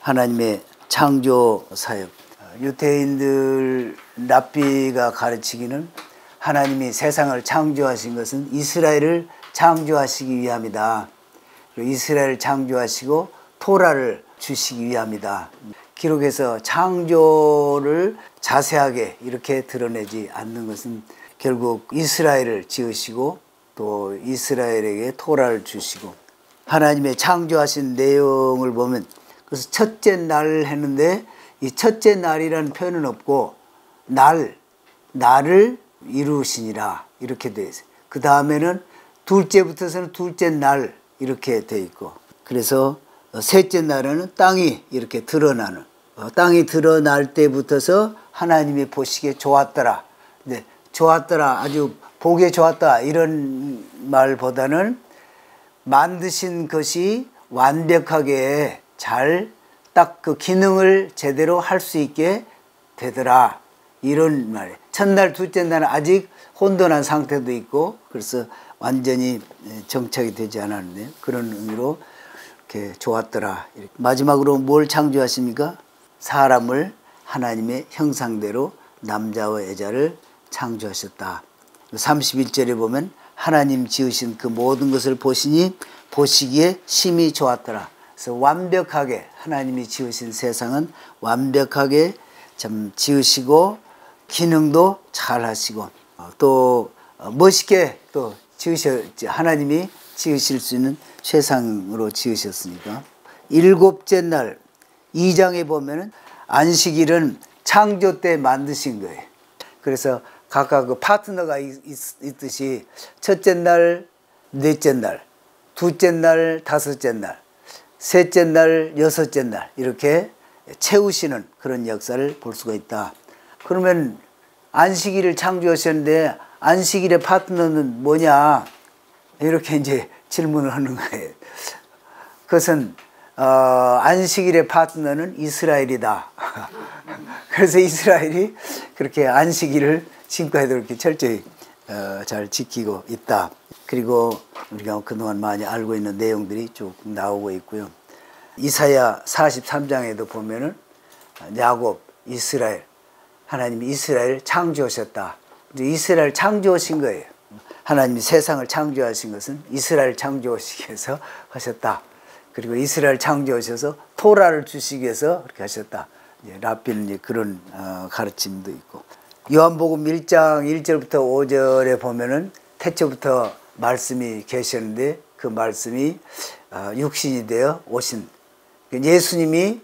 하나님의 창조 사역. 유대인들 랍비가 가르치기는 하나님이 세상을 창조하신 것은 이스라엘을 창조하시기 위함이다. 그리고 이스라엘을 창조하시고 토라를 주시기 위함이다. 기록에서 창조를 자세하게 이렇게 드러내지 않는 것은 결국 이스라엘을 지으시고 또 이스라엘에게 토라를 주시고 하나님의 창조하신 내용을 보면 그래서 첫째 날 했는데 이 첫째 날이라는 표현은 없고 날을 이루시니라 이렇게 되어 있어요. 그 다음에는 둘째부터서는 둘째 날 이렇게 되어 있고 그래서 셋째 날에는 땅이 이렇게 드러나는 땅이 드러날 때부터서 하나님이 보시기에 좋았더라. 네, 좋았더라 아주 보기에 좋았다 이런 말보다는 만드신 것이 완벽하게 잘 딱 그 기능을 제대로 할 수 있게 되더라 이런 말이에요. 첫날 둘째 날은 아직 혼돈한 상태도 있고 그래서 완전히 정착이 되지 않았는데 그런 의미로 이렇게 좋았더라. 이렇게. 마지막으로 뭘 창조하십니까? 사람을 하나님의 형상대로 남자와 여자를 창조하셨다. 31절에 보면 하나님 지으신 그 모든 것을 보시니 보시기에 심히 좋았더라. 그래서 완벽하게 하나님이 지으신 세상은 완벽하게 참 지으시고 기능도 잘 하시고 또 멋있게 또 하나님이 지으실 수 있는 최상으로 지으셨으니까. 일곱째 날 2장에 보면은 안식일은 창조 때 만드신 거예요. 그래서 각각 그 파트너가 있듯이 첫째 날, 넷째 날, 둘째 날, 다섯째 날, 셋째 날, 여섯째 날 이렇게 채우시는 그런 역사를 볼 수가 있다. 그러면 안식일을 창조하셨는데 안식일의 파트너는 뭐냐? 이렇게 이제 질문을 하는 거예요. 그것은 안식일의 파트너는 이스라엘이다. 그래서 이스라엘이 그렇게 안식일을 지금까지도 그렇게 철저히 잘 지키고 있다. 그리고 우리가 그동안 많이 알고 있는 내용들이 쭉 나오고 있고요. 이사야 43장에도 보면은 야곱, 이스라엘, 하나님이 이스라엘을 창조하셨다. 이스라엘 창조하신 거예요. 하나님이 세상을 창조하신 것은 이스라엘 창조하시기 위해서 하셨다. 그리고 이스라엘 창조하셔서 토라를 주시기 위해서 그렇게 하셨다. 랍비는 그런 가르침도 있고. 요한복음 1장 1절부터 5절에 보면은 태초부터 말씀이 계셨는데 그 말씀이 육신이 되어 오신 예수님이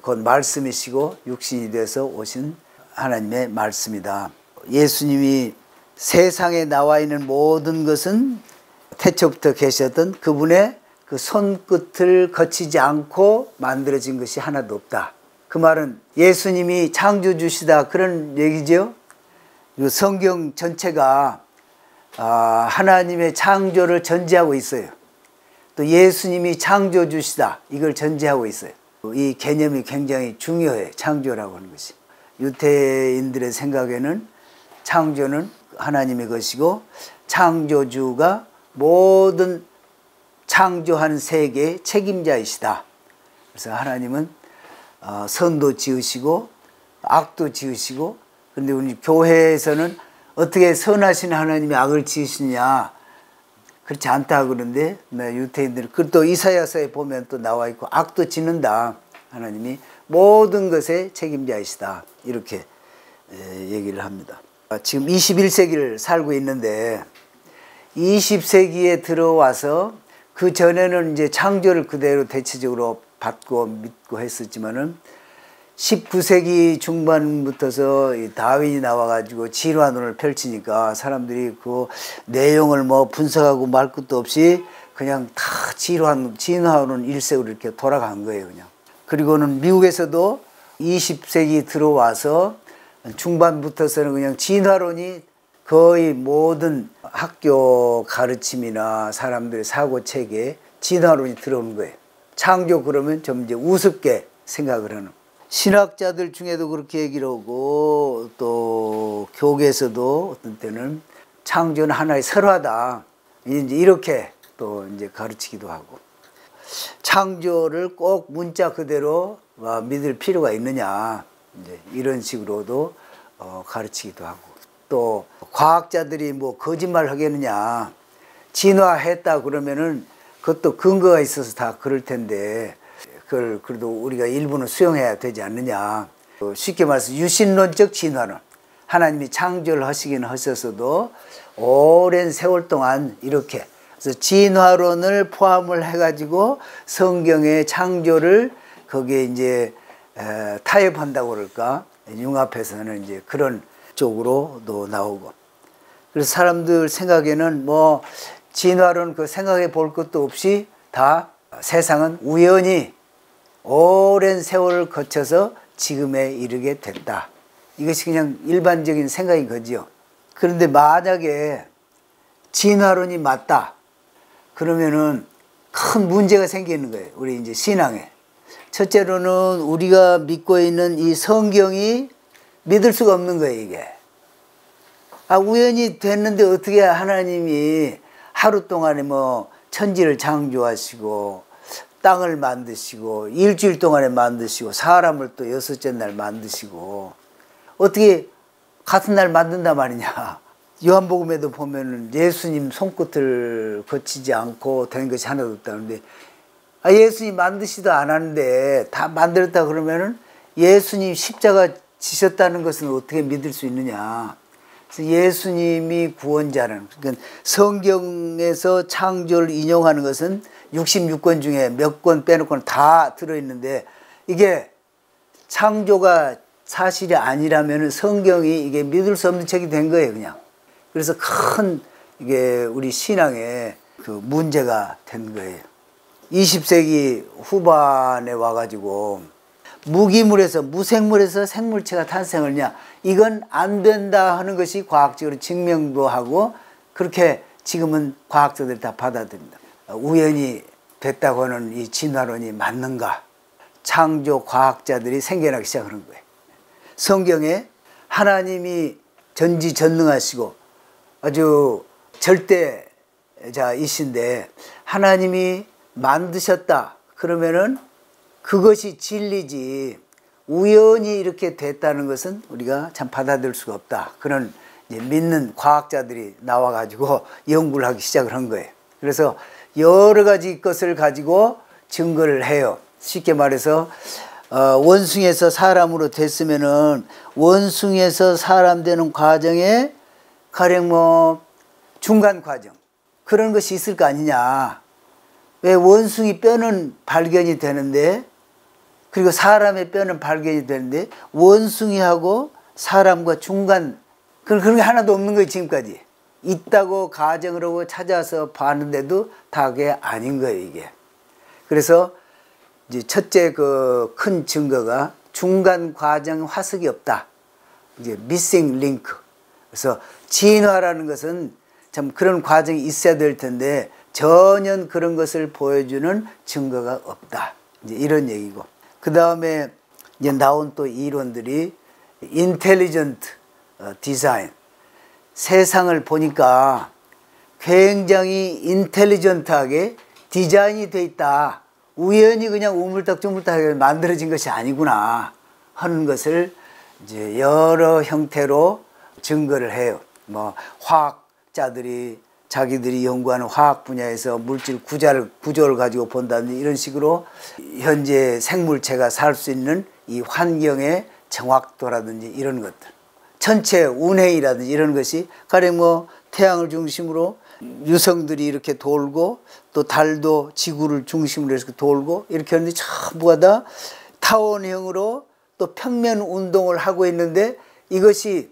곧 말씀이시고 육신이 되어서 오신 하나님의 말씀이다. 예수님이 세상에 나와 있는 모든 것은 태초부터 계셨던 그분의 그 손끝을 거치지 않고 만들어진 것이 하나도 없다. 그 말은 예수님이 창조주시다 그런 얘기죠. 성경 전체가 하나님의 창조를 전제하고 있어요. 또 예수님이 창조주시다 이걸 전제하고 있어요. 이 개념이 굉장히 중요해요. 창조라고 하는 것이. 유대인들의 생각에는 창조는 하나님의 것이고 창조주가 모든 창조한 세계의 책임자이시다. 그래서 하나님은 선도 지으시고 악도 지으시고 그런데 우리 교회에서는 어떻게 선하신 하나님이 악을 지으시냐 그렇지 않다 그러는데 유대인들 또 이사야서에 보면 또 나와 있고 악도 지는다. 하나님이 모든 것의 책임자이시다. 이렇게 얘기를 합니다. 지금 21세기를 살고 있는데 20세기에 들어와서 그 전에는 이제 창조를 그대로 대체적으로 받고 믿고 했었지만은 19세기 중반부터서 다윈이 나와가지고 진화론을 펼치니까 사람들이 그 내용을 뭐 분석하고 말 것도 없이 그냥 다 진화론 일색으로 이렇게 돌아간 거예요, 그냥. 그리고는 미국에서도 20세기 들어와서 중반부터서는 그냥 진화론이 거의 모든 학교 가르침이나 사람들의 사고 체계에 진화론이 들어오는 거예요. 창조 그러면 좀 이제 우습게 생각을 하는. 신학자들 중에도 그렇게 얘기를 하고 또 교계에서도 어떤 때는 창조는 하나의 설화다. 이제 이렇게 또 이제 가르치기도 하고. 창조를 꼭 문자 그대로 믿을 필요가 있느냐, 이제 이런 식으로도 가르치기도 하고, 또 과학자들이 뭐 거짓말 하겠느냐, 진화했다 그러면은 그것도 근거가 있어서 다 그럴 텐데 그걸 그래도 우리가 일부는 수용해야 되지 않느냐. 쉽게 말해서 유신론적 진화는 하나님이 창조를 하시긴 하셨어도 오랜 세월 동안 이렇게, 그래서 진화론을 포함을 해가지고 성경의 창조를 거기에 이제 타협한다고 그럴까, 융합해서는 이제 그런 쪽으로도 나오고. 그래서 사람들 생각에는 뭐 진화론 그 생각해 볼 것도 없이 다 세상은 우연히 오랜 세월을 거쳐서 지금에 이르게 됐다. 이것이 그냥 일반적인 생각인 거지요. 그런데 만약에 진화론이 맞다 그러면은 큰 문제가 생기는 거예요. 우리 이제 신앙에. 첫째로는 우리가 믿고 있는 이 성경이 믿을 수가 없는 거예요, 이게. 우연히 됐는데 어떻게 하나님이 하루 동안에 뭐 천지를 창조하시고 땅을 만드시고 일주일 동안에 만드시고 사람을 또 여섯째 날 만드시고 어떻게 같은 날 만든단 말이냐. 요한복음에도 보면은 예수님 손끝을 거치지 않고 된 것이 하나도 없다는데, 예수님 만드시도 않았는데 다 만들었다 그러면은 예수님 십자가 지셨다는 것은 어떻게 믿을 수 있느냐. 그래서 예수님이 구원자라는, 그러니까 성경에서 창조를 인용하는 것은 66권 중에 몇 권 빼놓고는 다 들어있는데, 이게 창조가 사실이 아니라면 성경이 이게 믿을 수 없는 책이 된 거예요, 그냥. 그래서 큰 이게 우리 신앙에 그 문제가 된 거예요. 20세기 후반에 와가지고 무기물에서, 무생물에서 생물체가 탄생하느냐, 이건 안 된다 하는 것이 과학적으로 증명도 하고, 그렇게 지금은 과학자들이 다 받아들입니다. 우연히 됐다고 하는 이 진화론이 맞는가? 창조 과학자들이 생겨나기 시작하는 거예요. 성경에 하나님이 전지전능하시고 아주 절대자이신데 하나님이 만드셨다 그러면은 그것이 진리지, 우연히 이렇게 됐다는 것은 우리가 참 받아들일 수가 없다. 그런 이제 믿는 과학자들이 나와가지고 연구를 하기 시작을 한 거예요. 그래서 여러 가지 것을 가지고 증거를 해요. 쉽게 말해서 원숭이에서 사람으로 됐으면은 원숭이에서 사람 되는 과정에 가령 뭐 중간 과정 그런 것이 있을 거 아니냐. 왜 원숭이 뼈는 발견이 되는데, 그리고 사람의 뼈는 발견이 되는데 원숭이하고 사람과 중간 그런 게 하나도 없는 거예요. 지금까지 있다고 가정을 하고 찾아서 봤는데도 다 그게 아닌 거예요, 이게. 그래서 이제 첫째 그 큰 증거가 중간 과정 화석이 없다. 이제 미싱 링크. 그래서 진화라는 것은 참 그런 과정이 있어야 될 텐데 전혀 그런 것을 보여주는 증거가 없다. 이제 이런 얘기고. 그 다음에 이제 나온 또 이론들이 인텔리전트 디자인. 세상을 보니까 굉장히 인텔리전트하게 디자인이 돼 있다. 우연히 그냥 우물딱주물딱하게 만들어진 것이 아니구나 하는 것을 이제 여러 형태로 증거를 해요. 뭐 화학자들이 자기들이 연구하는 화학 분야에서 물질 구조를 가지고 본다든지 이런 식으로 현재 생물체가 살 수 있는 이 환경의 정확도라든지 이런 것들, 천체 운행이라든지 이런 것이 가령 뭐 태양을 중심으로 유성들이 이렇게 돌고 또 달도 지구를 중심으로 해서 돌고 이렇게 하는데 전부가 다 타원형으로 또 평면 운동을 하고 있는데 이것이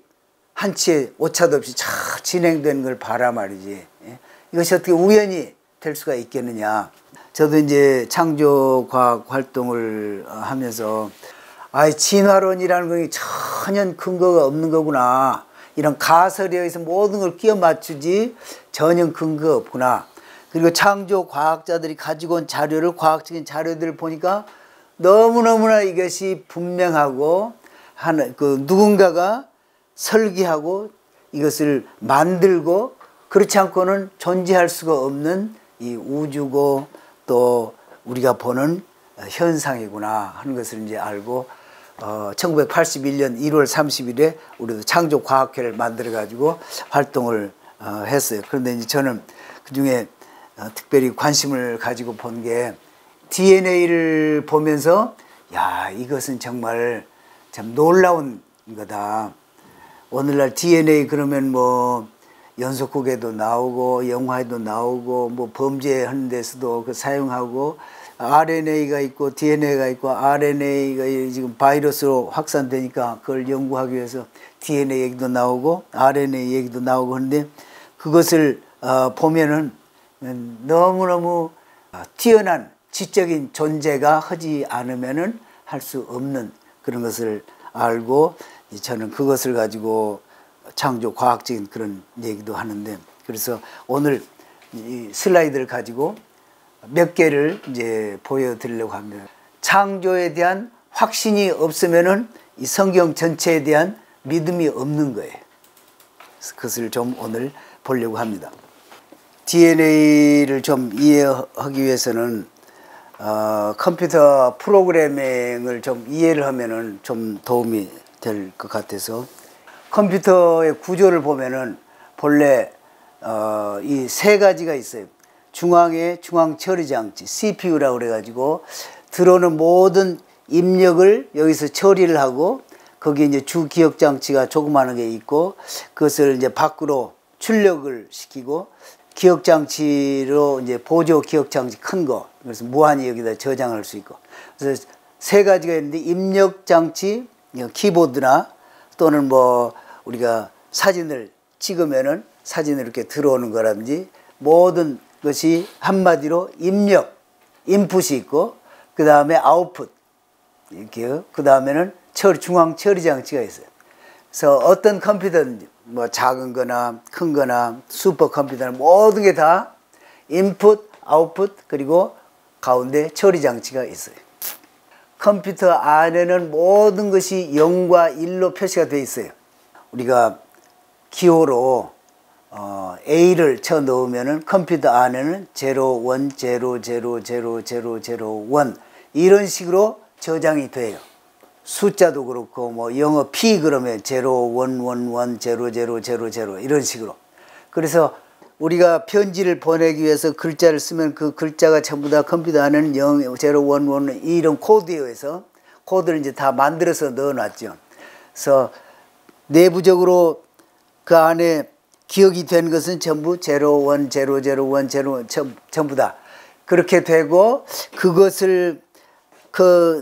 한치의 오차도 없이 잘 진행되는 걸 봐라 말이지. 이것이 어떻게 우연히 될 수가 있겠느냐. 저도 이제 창조과학 활동을 하면서 진화론이라는 것이 전혀 근거가 없는 거구나. 이런 가설에 의해서 모든 걸 끼워 맞추지 전혀 근거가 없구나. 그리고 창조 과학자들이 가지고 온 자료를, 과학적인 자료들을 보니까 너무너무나 이것이 분명하고 누군가가 설계하고 이것을 만들고 그렇지 않고는 존재할 수가 없는 이 우주고 또 우리가 보는 현상이구나 하는 것을 이제 알고 1981년 1월 30일에 우리도 창조과학회를 만들어 가지고 활동을 했어요. 그런데 이제 저는 그중에 특별히 관심을 가지고 본 게 DNA를 보면서 야, 이것은 정말 참 놀라운 거다. 오늘날 DNA 그러면 뭐 연속극에도 나오고 영화에도 나오고 뭐 범죄하는 데서도 그 사용하고 RNA가 있고 DNA가 있고 RNA가 지금 바이러스로 확산되니까 그걸 연구하기 위해서 DNA 얘기도 나오고 RNA 얘기도 나오고 하는데 그것을 보면은 너무너무 뛰어난 지적인 존재가 하지 않으면은 할 수 없는 그런 것을 알고 저는 그것을 가지고 창조 과학적인 그런 얘기도 하는데 그래서 오늘 이 슬라이드를 가지고 몇 개를 이제 보여드리려고 합니다. 창조에 대한 확신이 없으면은 이 성경 전체에 대한 믿음이 없는 거예요. 그래서 그것을 좀 오늘 보려고 합니다. DNA를 좀 이해하기 위해서는 컴퓨터 프로그래밍을 좀 이해를 하면은 좀 도움이 될 것 같아서 컴퓨터의 구조를 보면은 본래 이 세 가지가 있어요. 중앙에 중앙 처리 장치 CPU라고 그래가지고 들어오는 모든 입력을 여기서 처리를 하고 거기에 이제 주 기억 장치가 조그마한 게 있고 그것을 이제 밖으로 출력을 시키고 기억 장치로 이제 보조 기억 장치 큰 거 그래서 무한히 여기다 저장할 수 있고 그래서 세 가지가 있는데 입력 장치 키보드나 또는 뭐 우리가 사진을 찍으면은 사진을 이렇게 들어오는 거라든지 모든 것이 한마디로 입력, 인풋이 있고 그 다음에 아웃풋 이렇게요. 그 다음에는 중앙 처리 장치가 있어요. 그래서 어떤 컴퓨터든지 뭐 작은 거나 큰 거나 슈퍼컴퓨터나 모든 게 다 인풋, 아웃풋 그리고 가운데 처리 장치가 있어요. 컴퓨터 안에는 모든 것이 0과 1로 표시가 되어 있어요. 우리가 기호로 A를 쳐 넣으면은 컴퓨터 안에는 0, 1, 0, 0, 0, 0, 0, 1 이런 식으로 저장이 돼요. 숫자도 그렇고 뭐 영어 P 그러면 0, 1, 1, 1, 0, 0, 0, 0 이런 식으로. 그래서 우리가 편지를 보내기 위해서 글자를 쓰면 그 글자가 전부 다 컴퓨터 안에는 0, 0, 1, 1 이런 코드여서 코드를 이제 다 만들어서 넣어놨죠. 그래서 내부적으로 그 안에 기억이 된 것은 전부 0, 1, 0, 0, 1, 0, 전부 다 그렇게 되고 그것을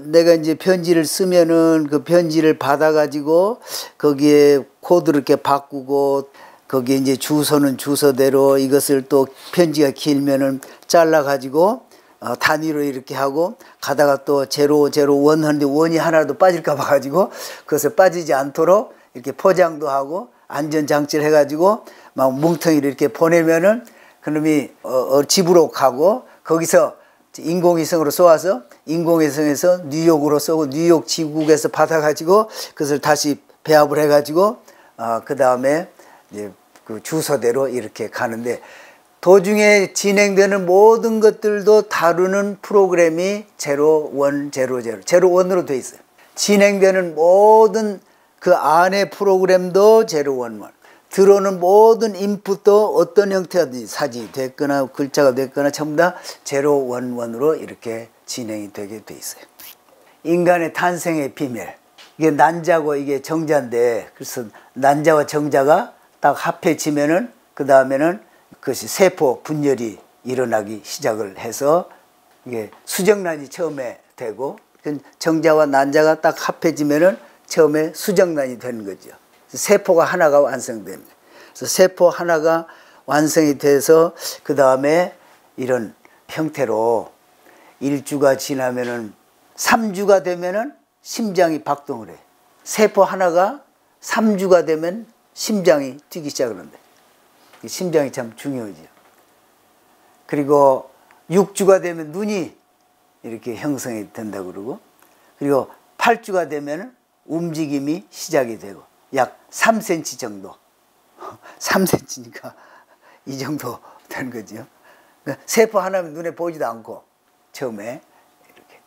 내가 이제 편지를 쓰면은 그 편지를 받아가지고 거기에 코드를 이렇게 바꾸고 거기에 이제 주소는 주소대로 이것을 또 편지가 길면은 잘라가지고 단위로 이렇게 하고 가다가 또 0, 0, 1 하는데 1이 하나라도 빠질까 봐가지고 그것을 빠지지 않도록 이렇게 포장도 하고 안전장치를 해가지고 막 뭉텅이를 이렇게 보내면은 그놈이 집으로 가고 거기서 인공위성으로 쏘아서 인공위성에서 뉴욕으로 쏘고 뉴욕 지국에서 받아가지고 그것을 다시 배합을 해가지고 그 다음에 이제 그 주소대로 이렇게 가는데 도중에 진행되는 모든 것들도 다루는 프로그램이 0, 1, 0, 0, 0, 1으로 돼 있어요. 진행되는 모든 그 안에 프로그램도 0, 1, 1. 들어오는 모든 인풋도 어떤 형태든지 사진이 됐거나 글자가 됐거나 전부 다 0, 1, 1으로 이렇게 진행이 되게 돼 있어요. 인간의 탄생의 비밀. 이게 난자고 이게 정자인데 그래서 난자와 정자가 딱 합해지면은 그 다음에는 그것이 세포 분열이 일어나기 시작을 해서 이게 수정란이 처음에 되고 정자와 난자가 딱 합해지면은 처음에 수정란이 되는 거죠. 세포가 하나가 완성됩니다. 그래서 세포 하나가 완성이 돼서 그 다음에 이런 형태로 1주가 지나면은 3주가 되면은 심장이 박동을 해요. 세포 하나가 3주가 되면 심장이 뛰기 시작하는데 심장이 참 중요하죠. 그리고 6주가 되면 눈이 이렇게 형성이 된다고 그러고 그리고 8주가 되면 움직임이 시작이 되고 약 3cm 정도 3cm니까 이 정도 되는 거죠. 그러니까 세포 하나면 눈에 보이지도 않고 처음에 이렇게.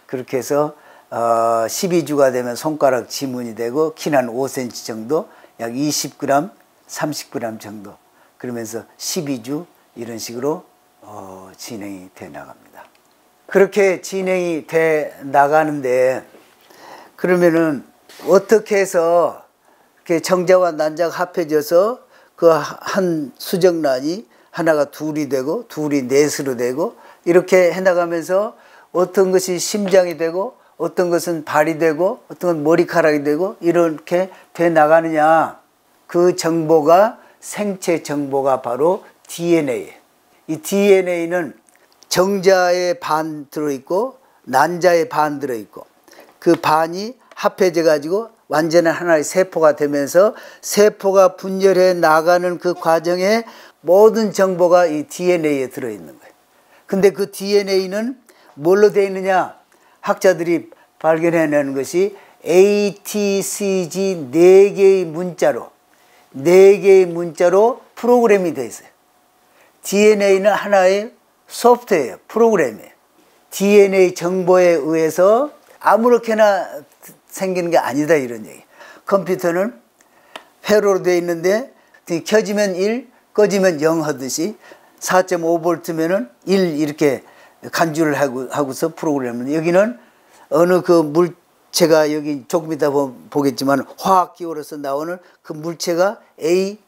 그렇게 해서 12주가 되면 손가락 지문이 되고 키는 한 5cm 정도, 약 20g, 30g 정도. 그러면서 12주 이런 식으로 진행이 돼 나갑니다. 그렇게 진행이 돼 나가는데, 그러면은 어떻게 해서 이렇게 정자와 난자가 합해져서 그 한 수정란이 하나가 둘이 되고 둘이 넷으로 되고 이렇게 해나가면서 어떤 것이 심장이 되고 어떤 것은 발이 되고 어떤 건 머리카락이 되고 이렇게 돼 나가느냐, 그 정보가 생체 정보가 바로 DNA. 이 DNA는 정자의 반 들어있고 난자의 반 들어있고 그 반이 합해져 가지고 완전한 하나의 세포가 되면서 세포가 분열해 나가는 그 과정에 모든 정보가 이 DNA에 들어있는 거예요. 근데 그 DNA는 뭘로 되어 있느냐? 학자들이 발견해내는 것이 ATCG 4개의 문자로 프로그램이 되어 있어요. DNA는 하나의 소프트웨어, 프로그램이에요. DNA 정보에 의해서 아무렇게나 생기는 게 아니다, 이런 얘기. 컴퓨터는 회로로 되어 있는데 켜지면 1, 꺼지면 0 하듯이 4.5V면은 1 이렇게 간주를 하고서 프로그램은, 여기는 어느 그 물체가 여기 조금 이따 보겠지만 화학기호로서 나오는 그 물체가 A,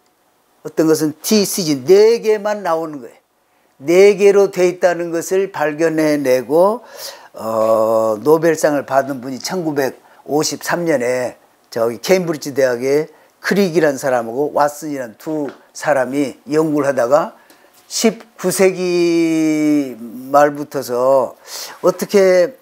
어떤 것은 T, CG 4개만 나오는 거예요. 4개로 되어 있다는 것을 발견해내고 노벨상을 받은 분이 1953년에 저기 케임브리지 대학의 크릭이라는 사람하고 왓슨이라는 두 사람이 연구를 하다가 19세기 말부터서 어떻게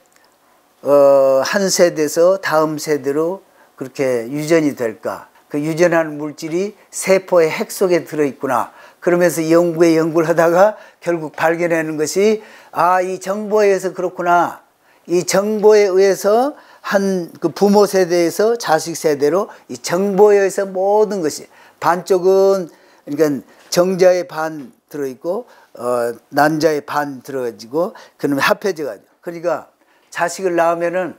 한 세대에서 다음 세대로 그렇게 유전이 될까, 그 유전하는 물질이 세포의 핵 속에 들어있구나, 그러면서 연구를 하다가 결국 발견하는 것이, 이 정보에 의해서 그렇구나, 이 정보에 의해서 한 그 부모 세대에서 자식 세대로 이 정보에 의해서 모든 것이, 반쪽은 그러니까 정자의 반 들어있고 난자의 반 들어가지고 그러면 합해져 가지고, 그러니까 자식을 낳으면은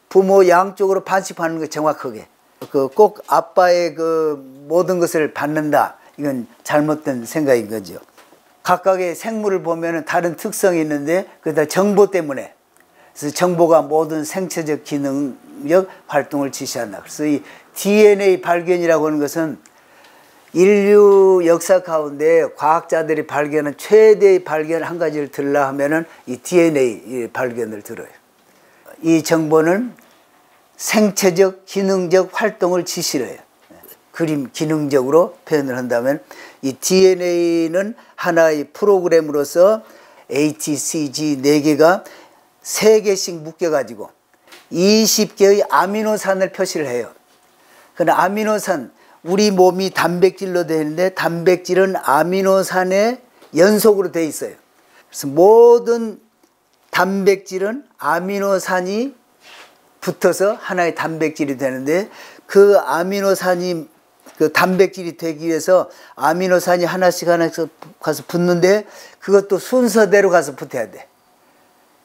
부모 양쪽으로 반씩 받는 거 정확하게, 그 꼭 아빠의 그 모든 것을 받는다, 이건 잘못된 생각인 거죠. 각각의 생물을 보면은 다른 특성이 있는데 그다 정보 때문에, 그래서 정보가 모든 생체적 기능력 활동을 지시한다. 그래서 이 DNA 발견이라고 하는 것은 인류 역사 가운데 과학자들이 발견한 최대의 발견 한 가지를 들라 하면은 이 DNA 발견을 들어요. 이 정보는 생체적 기능적 활동을 지시를 해요. 그림 기능적으로 표현을 한다면 이 DNA는 하나의 프로그램으로서 ATCG 4개가 3개씩 묶여가지고 20개의 아미노산을 표시를 해요. 그러나 아미노산, 우리 몸이 단백질로 되어 있는데 단백질은 아미노산의 연속으로 되어 있어요. 그래서 모든 단백질은 아미노산이 붙어서 하나의 단백질이 되는데, 그 아미노산이 그 단백질이 되기 위해서 아미노산이 하나씩 가서 붙는데 그것도 순서대로 가서 붙어야 돼.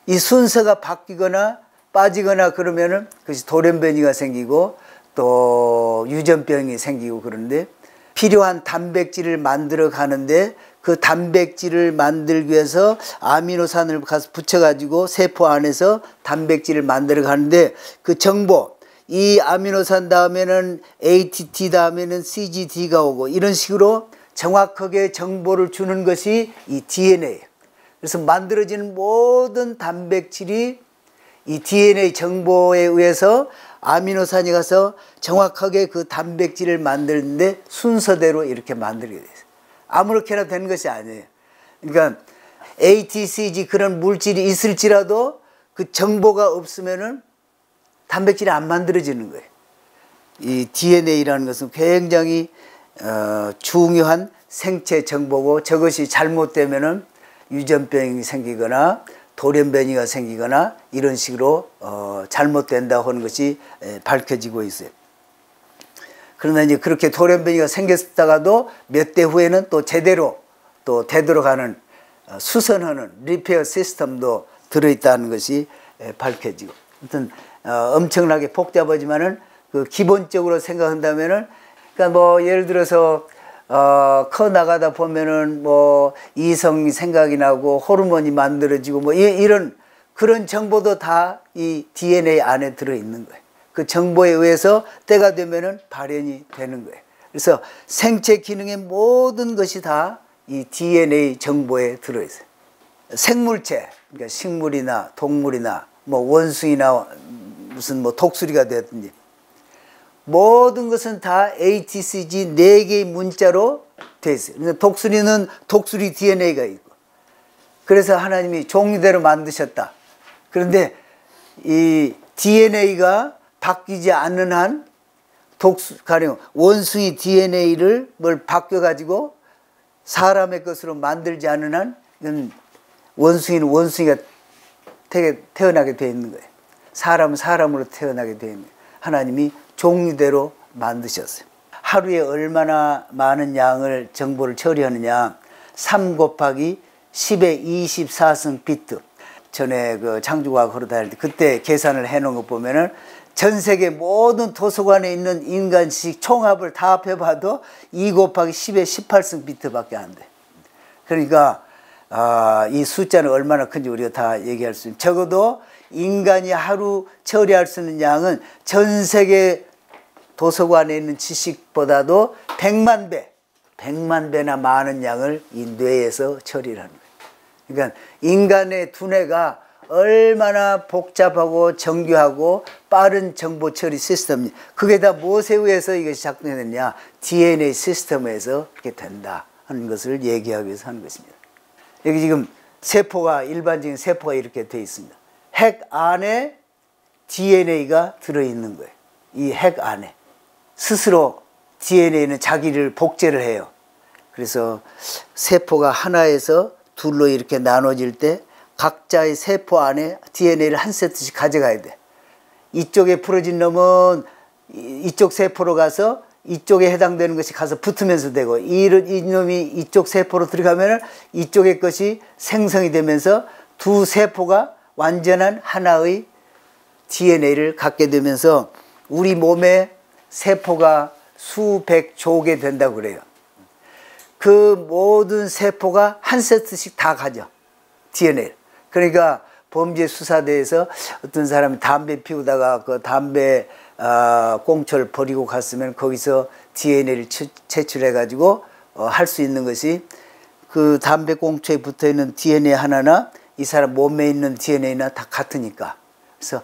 이 순서가 바뀌거나 빠지거나 그러면은 그것이 돌연변이가 생기고 또 유전병이 생기고, 그런데 필요한 단백질을 만들어 가는데 그 단백질을 만들기 위해서 아미노산을 가서 붙여가지고 세포 안에서 단백질을 만들어 가는데, 그 정보, 이 아미노산 다음에는 ATT 다음에는 CGD가 오고 이런 식으로 정확하게 정보를 주는 것이 이 DNA. 그래서 만들어지는 모든 단백질이 이 DNA 정보에 의해서 아미노산이 가서 정확하게 그 단백질을 만드는데 순서대로 이렇게 만들게 돼요. 아무렇게나 되는 것이 아니에요. 그러니까 ATCG 그런 물질이 있을지라도 그 정보가 없으면은 단백질이 안 만들어지는 거예요. 이 DNA라는 것은 굉장히 중요한 생체 정보고, 저것이 잘못되면은 유전병이 생기거나 돌연변이가 생기거나 이런 식으로 잘못된다고 하는 것이 밝혀지고 있어요. 그러나 이제 그렇게 돌연변이가 생겼다가도 몇 대 후에는 또 제대로 또 되돌아가는 수선하는 리페어 시스템도 들어있다는 것이 밝혀지고, 아무튼 엄청나게 복잡하지만은 그 기본적으로 생각한다면은, 그러니까 뭐 예를 들어서 커 나가다 보면은 뭐 이성 생각이 나고 호르몬이 만들어지고 뭐 이런 그런 정보도 다 이 DNA 안에 들어 있는 거예요. 그 정보에 의해서 때가 되면은 발현이 되는 거예요. 그래서 생체 기능의 모든 것이 다 이 DNA 정보에 들어 있어요. 생물체, 그러니까 식물이나 동물이나 뭐 원숭이나 무슨 뭐 독수리가 되었든지 모든 것은 다 ATCG 4개의 문자로 되어 있어요. 그래서 독수리는 독수리 DNA가 있고, 그래서 하나님이 종류대로 만드셨다. 그런데 이 DNA가 바뀌지 않는 한 가령 원숭이 DNA를 뭘 바뀌어가지고 사람의 것으로 만들지 않는 한 이건 원숭이는 원숭이가 태어나게 되어 있는 거예요. 사람은 사람으로 태어나게 되어 있는 거예요. 하나님이 종류대로 만드셨어요. 하루에 얼마나 많은 양을 정보를 처리하느냐, 3 곱하기 10의 24성 비트. 전에 그 창조과학 하러 다닐 때 그때 계산을 해놓은 거 보면은 전 세계 모든 도서관에 있는 인간식 총합을 다 합해봐도 2 곱하기 10의 18성 비트밖에 안 돼. 그러니까 이 숫자는 얼마나 큰지 우리가 다 얘기할 수 있는, 적어도 인간이 하루 처리할 수 있는 양은 전 세계 도서관에 있는 지식보다도 100만 배나 많은 양을 이 뇌에서 처리를 하는 거예요. 그러니까 인간의 두뇌가 얼마나 복잡하고 정교하고 빠른 정보 처리 시스템이, 그게 다 무엇에 의해서 이것이 작동되느냐, DNA 시스템에서 그렇게 된다 하는 것을 얘기하기 위해서 하는 것입니다. 여기 지금 세포가, 일반적인 세포가 이렇게 되어 있습니다. 핵 안에 DNA가 들어있는 거예요. 이 핵 안에 스스로 DNA는 자기를 복제를 해요. 그래서 세포가 하나에서 둘로 이렇게 나눠질 때 각자의 세포 안에 DNA를 한 세트씩 가져가야 돼. 이쪽에 풀어진 놈은 이쪽 세포로 가서 이쪽에 해당되는 것이 가서 붙으면서 되고, 이놈이 이쪽 세포로 들어가면 이쪽의 것이 생성이 되면서 두 세포가 완전한 하나의 DNA를 갖게 되면서 우리 몸에 세포가 수백조 개 된다고 그래요. 그 모든 세포가 한 세트씩 다 가져, DNA를. 그러니까 범죄 수사대에서 어떤 사람이 담배 피우다가 그 담배 꽁초를 버리고 갔으면 거기서 DNA를 채취해 가지고 할 수 있는 것이, 그 담배 꽁초에 붙어 있는 DNA 하나나 이 사람 몸에 있는 DNA나 다 같으니까. 그래서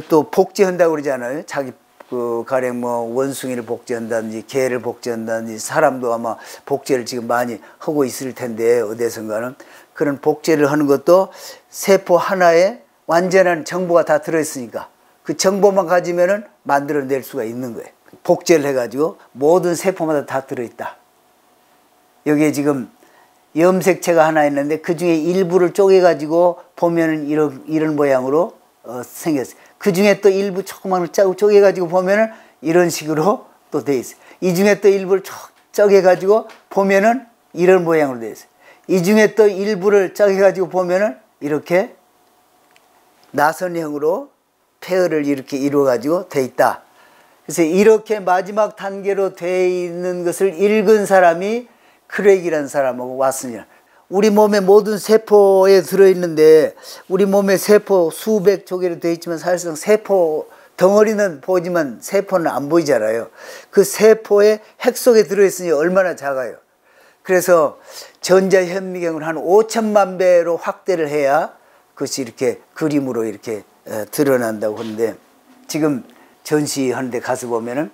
또 복제한다고 그러잖아요. 자기 그 가령 뭐 원숭이를 복제한다든지 개를 복제한다든지, 사람도 아마 복제를 지금 많이 하고 있을 텐데 어디선가는 그런 복제를 하는 것도 세포 하나에 완전한 정보가 다 들어있으니까 그 정보만 가지면은 만들어낼 수가 있는 거예요. 복제를 해가지고 모든 세포마다 다 들어있다. 여기에 지금 염색체가 하나 있는데 그 중에 일부를 쪼개가지고 보면은 이런 모양으로 생겼어요. 그 중에 또 일부 조그만 걸 쪼개가지고 보면은 이런 식으로 또 돼 있어요. 이 중에 또 일부를 쪼개가지고 보면은 이런 모양으로 돼 있어요. 이 중에 또 일부를 쪼개가지고 보면은 이렇게 나선형으로 페어를 이렇게 이루어가지고 돼 있다. 그래서 이렇게 마지막 단계로 돼 있는 것을 읽은 사람이 크레이기라는 사람하고 왓슨이라. 우리 몸의 모든 세포에 들어있는데, 우리 몸의 세포 수백 조개로 되어 있지만 사실상 세포 덩어리는 보지만 세포는 안 보이잖아요. 그 세포의 핵 속에 들어있으니 얼마나 작아요. 그래서 전자현미경을 한 5천만 배로 확대를 해야 그것이 이렇게 그림으로 이렇게 드러난다고 하는데, 지금 전시하는 데 가서 보면은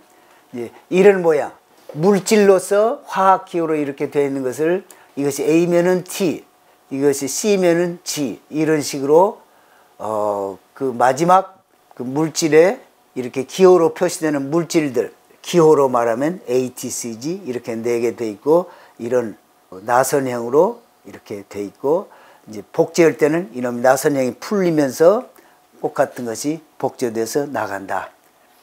이제 이런 모양, 물질로서 화학기호로 이렇게 되어 있는 것을, 이것이 A면은 T, 이것이 C면은 G, 이런 식으로 그 마지막 그 물질에 이렇게 기호로 표시되는 물질들, 기호로 말하면 ATCG 이렇게 4개 돼 있고, 이런 나선형으로 이렇게 돼 있고, 이제 복제할 때는 이놈 나선형이 풀리면서 꽃 같은 것이 복제돼서 나간다.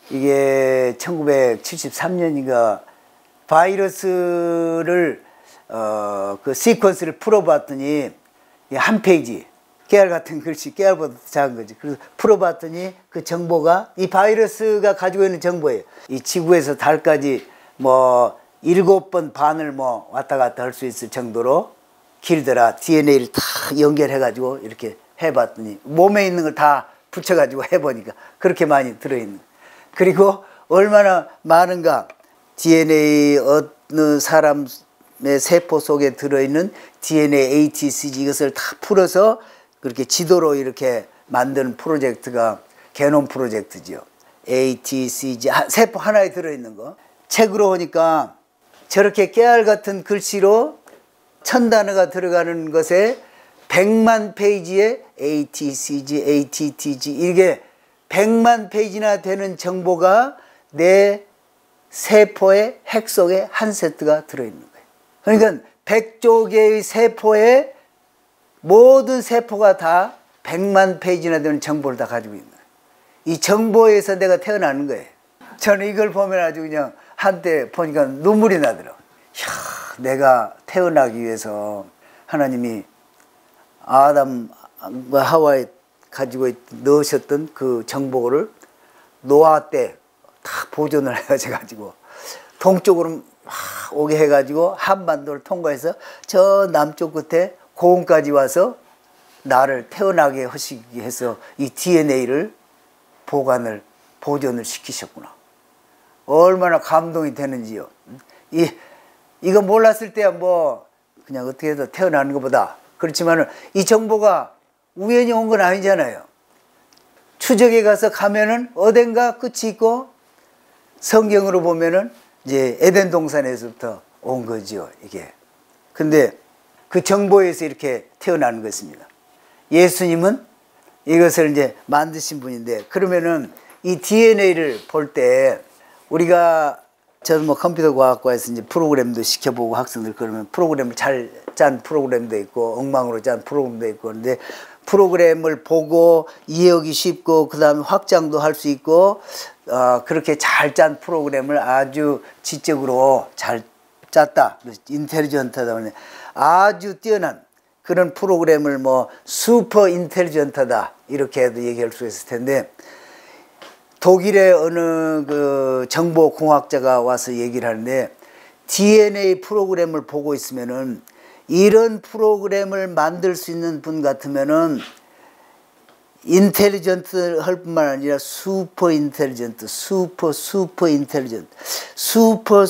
이게 1973년인가 바이러스를 그 시퀀스를 풀어봤더니 한 페이지, 깨알 같은 글씨, 깨알보다 작은 거지. 그래서 풀어봤더니 그 정보가 이 바이러스가 가지고 있는 정보예요. 이 지구에서 달까지 뭐 7번 반을 뭐 왔다 갔다 할 수 있을 정도로 길더라. DNA를 다 연결해가지고 이렇게 해봤더니 몸에 있는 걸 다 붙여가지고 해보니까 그렇게 많이 들어있는. 그리고 얼마나 많은가. DNA 어느 사람의 세포 속에 들어있는 DNA ATCG 이것을 다 풀어서 그렇게 지도로 이렇게 만드는 프로젝트가 게놈 프로젝트지요. ATCG 세포 하나에 들어있는 거. 책으로 보니까 저렇게 깨알 같은 글씨로 1000단어가 들어가는 것에 100만 페이지에 ATCG, ATTG 이게 100만 페이지나 되는 정보가 내 세포의 핵 속에 한 세트가 들어있는 거예요. 그러니까 100조 개의 세포에 모든 세포가 다 100만 페이지나 되는 정보를 다 가지고 있는 거예요. 이 정보에서 내가 태어나는 거예요. 저는 이걸 보면 아주 그냥 한때 보니까 눈물이 나더라고요. 이야, 내가 태어나기 위해서 하나님이 아담과 하와에 가지고 넣으셨던 그 정보를 노아 때 다 보존을 해가지고 동쪽으로 막 오게 해가지고 한반도를 통과해서 저 남쪽 끝에 고흥까지 와서 나를 태어나게 하시기 해서 이 DNA를 보존을 시키셨구나. 얼마나 감동이 되는지요. 이거 몰랐을 때야 뭐 그냥 어떻게 해서 태어나는 것보다 그렇지만은 이 정보가 우연히 온 건 아니잖아요. 추적에 가서 가면은 어딘가 끝이 있고 성경으로 보면은 이제 에덴 동산에서부터 온 거죠, 이게. 근데 그 정보에서 이렇게 태어나는 것입니다. 예수님은 이것을 이제 만드신 분인데 그러면은 이 DNA를 볼 때 우리가 저는 뭐 컴퓨터 과학과에서 이제 프로그램도 시켜보고 학생들 그러면 프로그램을 잘 짠 프로그램도 있고 엉망으로 짠 프로그램도 있고 근데 프로그램을 보고 이해하기 쉽고 그 다음에 확장도 할 수 있고 그렇게 잘 짠 프로그램을 아주 지적으로 잘 짰다. 인텔리전트하다. 아주 뛰어난 그런 프로그램을 뭐 슈퍼 인텔리전트하다 이렇게도 얘기할 수 있을 텐데 독일의 어느 그 정보공학자가 와서 얘기를 하는데 DNA 프로그램을 보고 있으면은 이런 프로그램을 만들 수 있는 분 같으면은 인텔리전트 할 뿐만 아니라 슈퍼 인텔리전트, 슈퍼 인텔리전트, 슈퍼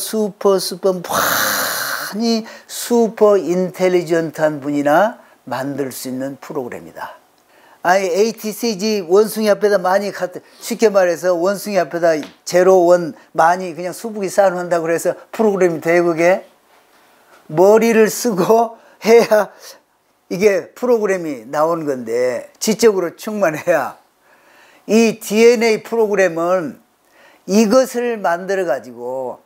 많이 슈퍼 인텔리전트한 분이나 만들 수 있는 프로그램이다. 아니 ATCG 원숭이 앞에다 많이 쉽게 말해서 원숭이 앞에다 제로 원 많이 그냥 수북이 쌓아놓는다고 그래서 프로그램이 돼. 그게 머리를 쓰고 해야 이게 프로그램이 나온 건데 지적으로 충만해야. 이 DNA 프로그램은 이것을 만들어 가지고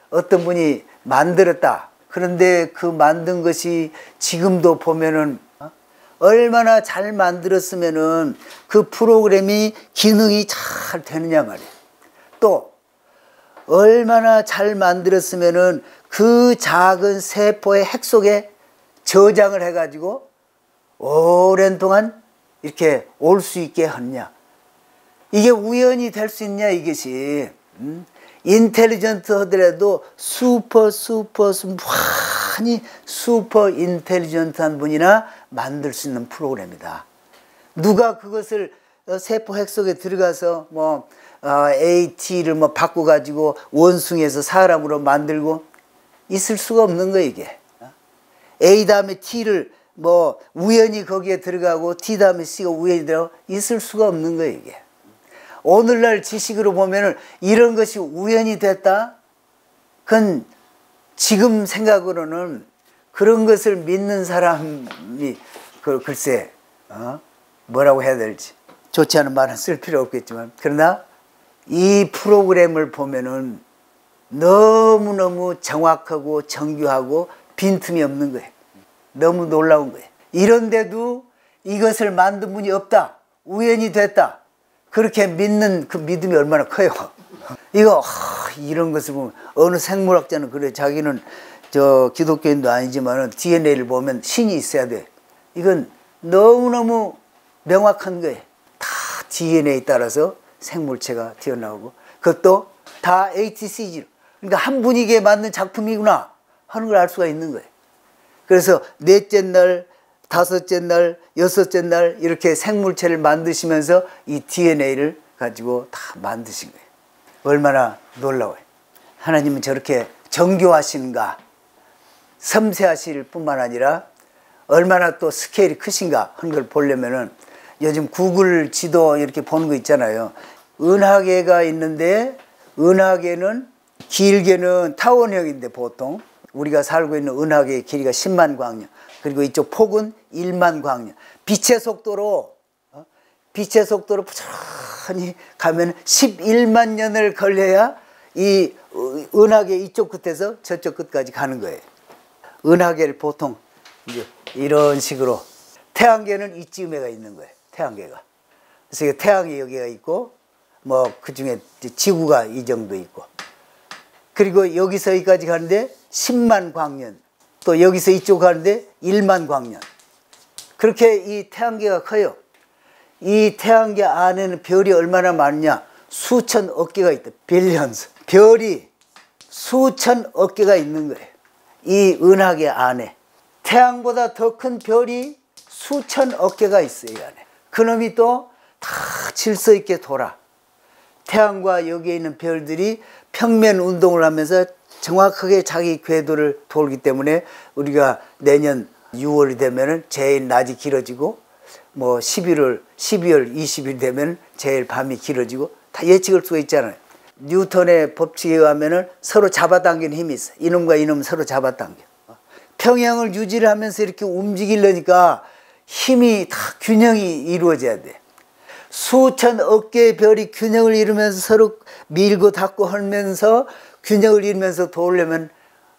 어떤 분이 만들었다. 그런데 그 만든 것이 지금도 보면은 얼마나 잘 만들었으면은 그 프로그램이 기능이 잘 되느냐 말이에요. 또 얼마나 잘 만들었으면은 그 작은 세포의 핵 속에 저장을 해가지고 오랜 동안 이렇게 올 수 있게 하느냐. 이게 우연히 될 수 있냐 이것이. 인텔리전트 하더라도 슈퍼 많이 슈퍼 인텔리전트한 분이나 만들 수 있는 프로그램이다. 누가 그것을 세포 핵 속에 들어가서 뭐 AT를 뭐 바꿔가지고 원숭이에서 사람으로 만들고 있을 수가 없는 거예요 이게. A 다음에 T를 뭐 우연히 거기에 들어가고 T 다음에 C가 우연히 들어가고 있을 수가 없는 거예요 이게. 오늘날 지식으로 보면은 이런 것이 우연히 됐다? 그건 지금 생각으로는 그런 것을 믿는 사람이 글쎄 뭐라고 해야 될지 좋지 않은 말은 쓸 필요 없겠지만 그러나 이 프로그램을 보면은 너무너무 정확하고 정교하고 빈틈이 없는 거예요. 너무 놀라운 거예요. 이런데도 이것을 만든 분이 없다. 우연히 됐다. 그렇게 믿는 그 믿음이 얼마나 커요. 이거 이런 것을 보면 어느 생물학자는 그래. 자기는 저 기독교인도 아니지만 DNA를 보면 신이 있어야 돼. 이건 너무너무 명확한 거예요. 다 DNA에 따라서 생물체가 튀어나오고 그것도 다 ATCG. 그러니까 한 분위기에 맞는 작품이구나 하는 걸 알 수가 있는 거예요. 그래서 넷째 날, 다섯째 날, 여섯째 날 이렇게 생물체를 만드시면서 이 DNA를 가지고 다 만드신 거예요. 얼마나 놀라워요. 하나님은 저렇게 정교하신가, 섬세하실 뿐만 아니라 얼마나 또 스케일이 크신가 하는 걸 보려면은 요즘 구글 지도 이렇게 보는 거 있잖아요. 은하계가 있는데 은하계는 길게는 타원형인데 보통 우리가 살고 있는 은하계의 길이가 10만 광년 그리고 이쪽 폭은 1만 광년 빛의 속도로 부천히 가면 11만 년을 걸려야 이 은하계 이쪽 끝에서 저쪽 끝까지 가는 거예요. 은하계를 보통 이제 이런 식으로 태양계는 이쯤에가 있는 거예요. 태양계가. 그래서 태양이 여기가 있고 뭐 그중에 지구가 이 정도 있고 그리고 여기서 여기까지 가는데 10만 광년 또 여기서 이쪽 가는데 1만 광년 그렇게 이 태양계가 커요. 이 태양계 안에는 별이 얼마나 많냐 수천억 개가 있다. 빌리언스 별이 수천억 개가 있는 거예요. 이 은하계 안에 태양보다 더 큰 별이 수천억 개가 있어요. 이 안에 그놈이 또 다 질서 있게 돌아. 태양과 여기에 있는 별들이 평면 운동을 하면서 정확하게 자기 궤도를 돌기 때문에 우리가 내년 6월이 되면은 제일 낮이 길어지고 뭐 12월 20일 되면 제일 밤이 길어지고 다 예측할 수가 있잖아요. 뉴턴의 법칙에 의하면은 서로 잡아당기는 힘이 있어요. 이놈과 이놈 서로 잡아당겨. 평형을 유지를 하면서 이렇게 움직이려니까 힘이 다 균형이 이루어져야 돼. 수천억 개의 별이 균형을 이루면서 서로 밀고 닫고 하면서 균형을 이루면서 돌려면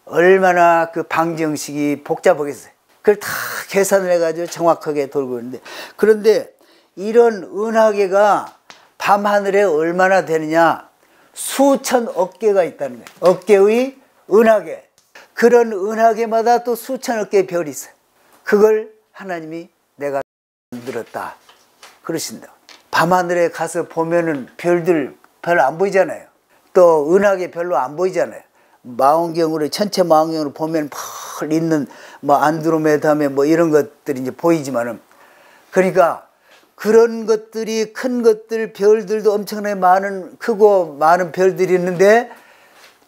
얼마나 그 방정식이 복잡하겠어요. 그걸 다 계산을 해가지고 정확하게 돌고 있는데 그런데 이런 은하계가 밤하늘에 얼마나 되느냐 수천억 개가 있다는 거예요. 억 개의 은하계. 그런 은하계마다 또 수천억 개의 별이 있어요. 그걸 하나님이 내가 만들었다 그러신다. 밤하늘에 가서 보면은 별들 별로 안 보이잖아요. 또 은하계 별로 안 보이잖아요. 망원경으로 천체 망원경으로 보면 펄 있는 뭐 안드로메다며 뭐 이런 것들이 이제 보이지만은 그러니까 그런 것들이 큰 것들 별들도 엄청나게 많은 크고 많은 별들이 있는데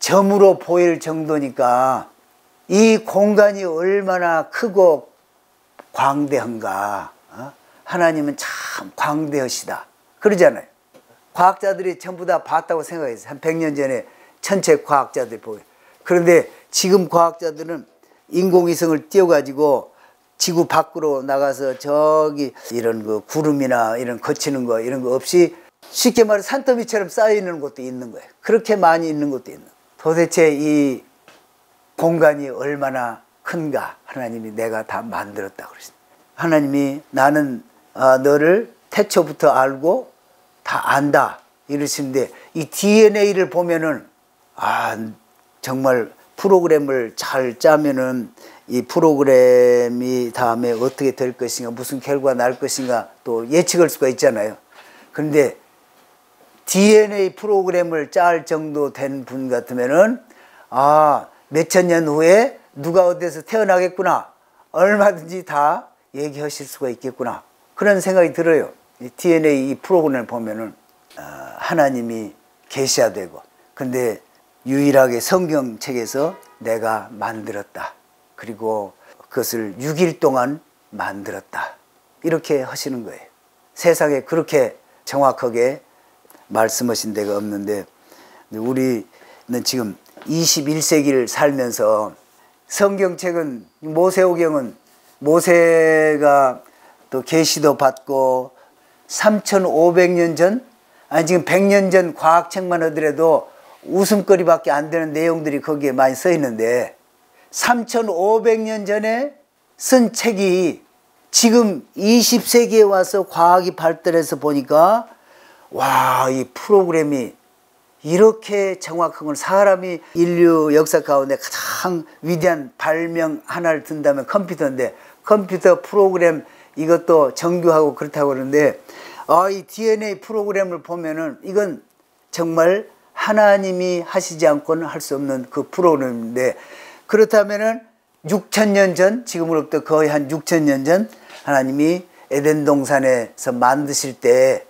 점으로 보일 정도니까 이 공간이 얼마나 크고 광대한가. 하나님은 참 광대하시다 그러잖아요. 과학자들이 전부 다 봤다고 생각했어요. 한 100년 전에 천체 과학자들이 보여요. 그런데 지금 과학자들은 인공위성을 띄워가지고 지구 밖으로 나가서 저기 이런 그 구름이나 이런 거치는 거 이런 거 없이 쉽게 말해 산더미처럼 쌓여있는 곳도 있는 거예요. 그렇게 많이 있는 곳도 있는 거예요. 도대체 이 공간이 얼마나 큰가 하나님이 내가 다 만들었다 그러십니다. 하나님이 나는 너를 태초부터 알고 다 안다 이러시는데 이 DNA를 보면은 정말 프로그램을 잘 짜면은 이 프로그램이 다음에 어떻게 될 것인가 무슨 결과가 날 것인가 또 예측할 수가 있잖아요. 그런데 DNA 프로그램을 짤 정도 된 분 같으면은 몇천 년 후에 누가 어디서 태어나겠구나 얼마든지 다 얘기하실 수가 있겠구나 그런 생각이 들어요. 이 DNA 이 프로그램을 보면은 하나님이 계시화되고 근데 유일하게 성경책에서 내가 만들었다 그리고 그것을 6일 동안 만들었다 이렇게 하시는 거예요. 세상에 그렇게 정확하게 말씀하신 데가 없는데 우리는 지금 21세기를 살면서 성경책은 모세오경은 모세가 또 계시도 받고 3,500년 전 아니 지금 100년 전 과학책만 하더라도 웃음거리밖에 안 되는 내용들이 거기에 많이 써 있는데 3,500년 전에 쓴 책이 지금 20세기에 와서 과학이 발달해서 보니까 와, 이 프로그램이 이렇게 정확한 건 사람이 인류 역사 가운데 가장 위대한 발명 하나를 든다면 컴퓨터인데 컴퓨터 프로그램 이것도 정교하고 그렇다고 그러는데 이 DNA 프로그램을 보면은 이건 정말 하나님이 하시지 않고는 할 수 없는 그 프로그램인데 그렇다면은 6,000년 전 지금으로부터 거의 한 6,000년 전 하나님이 에덴 동산에서 만드실 때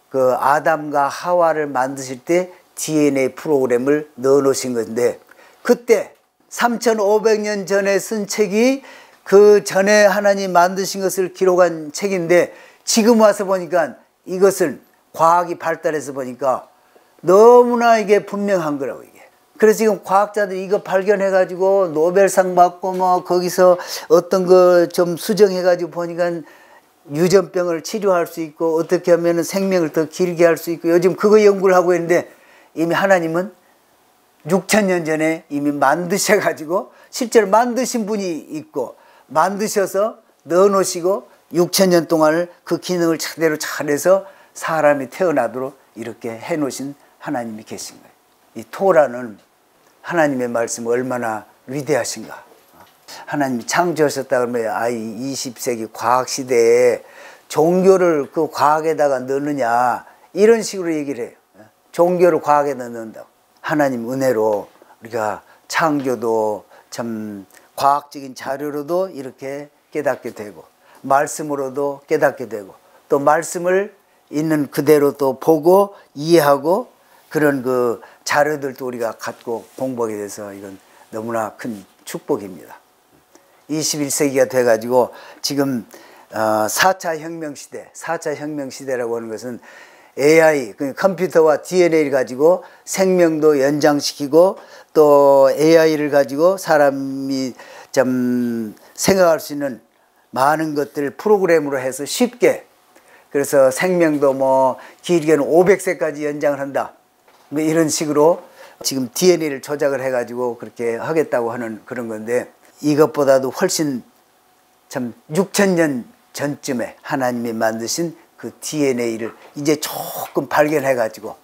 그 아담과 하와를 만드실 때 DNA 프로그램을 넣어 놓으신 건데 그때 3,500년 전에 쓴 책이 그 전에 하나님 만드신 것을 기록한 책인데 지금 와서 보니까 이것을 과학이 발달해서 보니까 너무나 이게 분명한 거라고 이게. 그래서 지금 과학자들이 이거 발견해 가지고 노벨상 받고 뭐 거기서 어떤 거 좀 수정해 가지고 보니까 유전병을 치료할 수 있고 어떻게 하면 생명을 더 길게 할 수 있고 요즘 그거 연구를 하고 있는데 이미 하나님은 6,000년 전에 이미 만드셔 가지고 실제로 만드신 분이 있고 만드셔서 넣어 놓으시고 6,000년 동안을 그 기능을 제대로 잘해서 사람이 태어나도록 이렇게 해 놓으신 하나님이 계신 거예요. 이 토라는 하나님의 말씀이 얼마나 위대하신가. 하나님이 창조하셨다 그러면 20세기 과학시대에 종교를 그 과학에다가 넣느냐 이런 식으로 얘기를 해요. 종교를 과학에다 넣는다고. 하나님 은혜로 우리가 창조도 참 과학적인 자료로도 이렇게 깨닫게 되고 말씀으로도 깨닫게 되고 또 말씀을 있는 그대로 또 보고 이해하고 그런 그 자료들도 우리가 갖고 공부하게 돼서 이건 너무나 큰 축복입니다. 21세기가 돼가지고 지금 4차 혁명 시대, 4차 혁명 시대라고 하는 것은 AI, 컴퓨터와 DNA를 가지고 생명도 연장시키고 또 AI를 가지고 사람이 좀 생각할 수 있는 많은 것들을 프로그램으로 해서 쉽게 그래서 생명도 뭐 길게는 500세까지 연장을 한다. 뭐 이런 식으로 지금 DNA를 조작을 해가지고 그렇게 하겠다고 하는 그런 건데 이것보다도 훨씬 참 6,000년 전쯤에 하나님이 만드신 그 DNA를 이제 조금 발견해가지고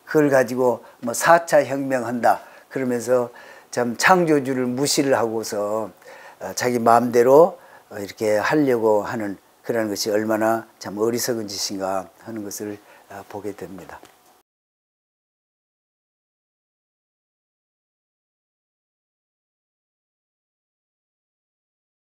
그걸 가지고 뭐 4차 혁명한다 그러면서 참 창조주를 무시를 하고서 자기 마음대로 이렇게 하려고 하는 그런 것이 얼마나 참 어리석은 짓인가 하는 것을 보게 됩니다.